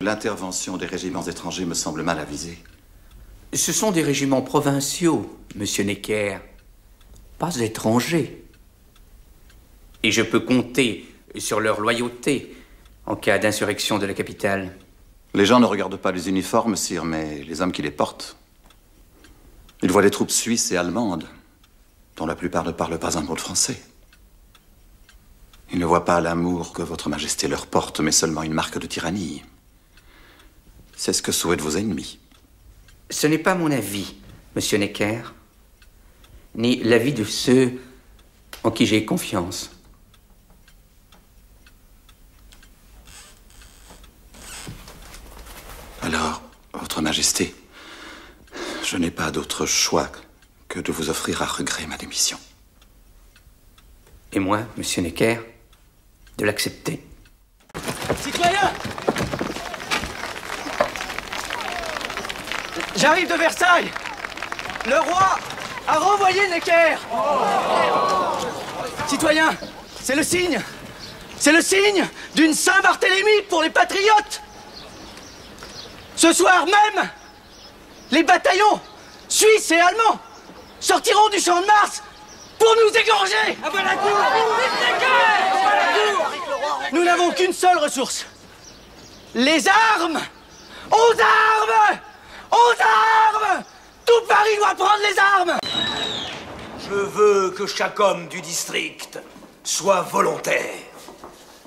L'intervention des régiments étrangers me semble mal avisée. Ce sont des régiments provinciaux, monsieur Necker, pas étrangers. Et je peux compter sur leur loyauté en cas d'insurrection de la capitale. Les gens ne regardent pas les uniformes, sire, mais les hommes qui les portent. Ils voient les troupes suisses et allemandes, dont la plupart ne parlent pas un mot de français. Ils ne voient pas l'amour que votre majesté leur porte, mais seulement une marque de tyrannie. C'est ce que souhaitent vos ennemis. Ce n'est pas mon avis, monsieur Necker, ni l'avis de ceux en qui j'ai confiance. Alors, votre majesté, je n'ai pas d'autre choix que de vous offrir à regret ma démission. Et moi, monsieur Necker, de l'accepter. Citoyens! J'arrive de Versailles! Le roi a renvoyé Necker! Citoyens, c'est le signe! C'est le signe d'une Saint-Barthélemy pour les patriotes! Ce soir même, les bataillons suisses et allemands sortiront du champ de Mars pour nous égorger! Nous n'avons qu'une seule ressource. Les armes! Aux armes! Aux armes! Tout Paris doit prendre les armes! Je veux que chaque homme du district soit volontaire.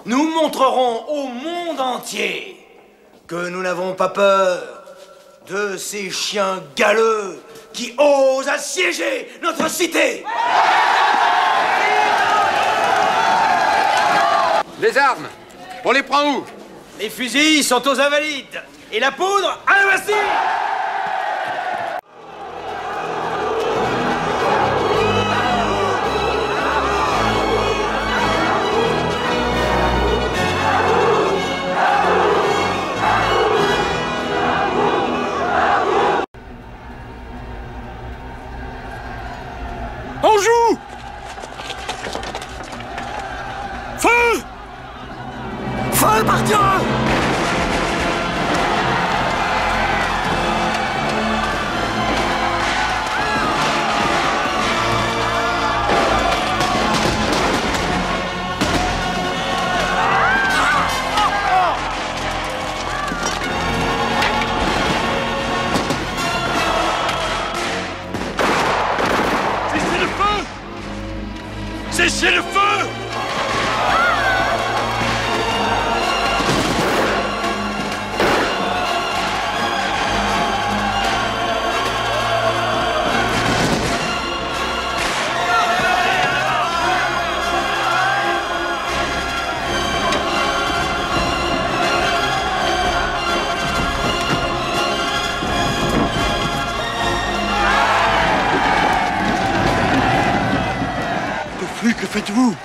Nous montrerons au monde entier que nous n'avons pas peur de ces chiens galeux qui osent assiéger notre cité. Les armes, on les prend où? Les fusils sont aux Invalides et la poudre à la Bastille! On joue! Feu! Feu par Dieu! Cessez le feu! Cessez le feu! Que faites-vous?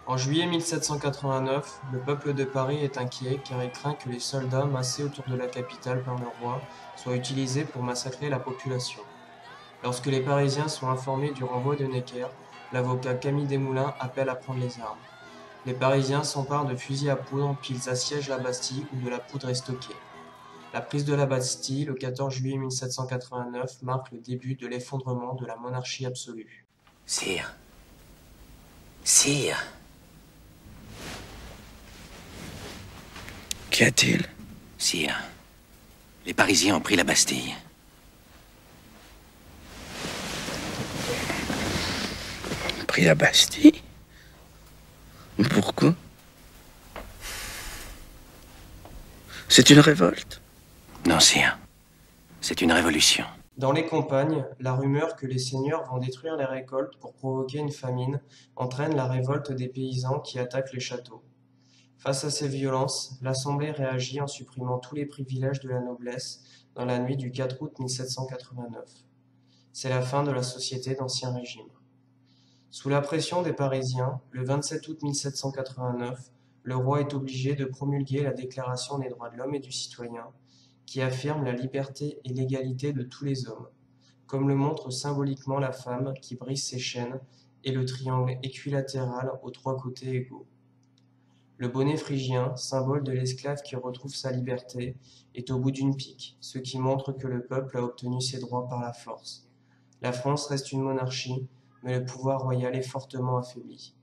En juillet 1789, le peuple de Paris est inquiet car il craint que les soldats massés autour de la capitale par le roi soient utilisés pour massacrer la population. Lorsque les Parisiens sont informés du renvoi de Necker, l'avocat Camille Desmoulins appelle à prendre les armes. Les Parisiens s'emparent de fusils à poudre puis ils assiègent la Bastille où de la poudre est stockée. La prise de la Bastille le 14 juillet 1789 marque le début de l'effondrement de la monarchie absolue. Sire. Sire. Qu'y a-t-il? Sire, les Parisiens ont pris la Bastille. Pris la Bastille? Pourquoi? C'est une révolte? Non, sire. C'est une révolution. Dans les campagnes, la rumeur que les seigneurs vont détruire les récoltes pour provoquer une famine entraîne la révolte des paysans qui attaquent les châteaux. Face à ces violences, l'Assemblée réagit en supprimant tous les privilèges de la noblesse dans la nuit du 4 août 1789. C'est la fin de la société d'Ancien Régime. Sous la pression des Parisiens, le 27 août 1789, le roi est obligé de promulguer la Déclaration des droits de l'homme et du citoyen, qui affirme la liberté et l'égalité de tous les hommes, comme le montre symboliquement la femme qui brise ses chaînes et le triangle équilatéral aux 3 côtés égaux. Le bonnet phrygien, symbole de l'esclave qui retrouve sa liberté, est au bout d'une pique, ce qui montre que le peuple a obtenu ses droits par la force. La France reste une monarchie, mais le pouvoir royal est fortement affaibli.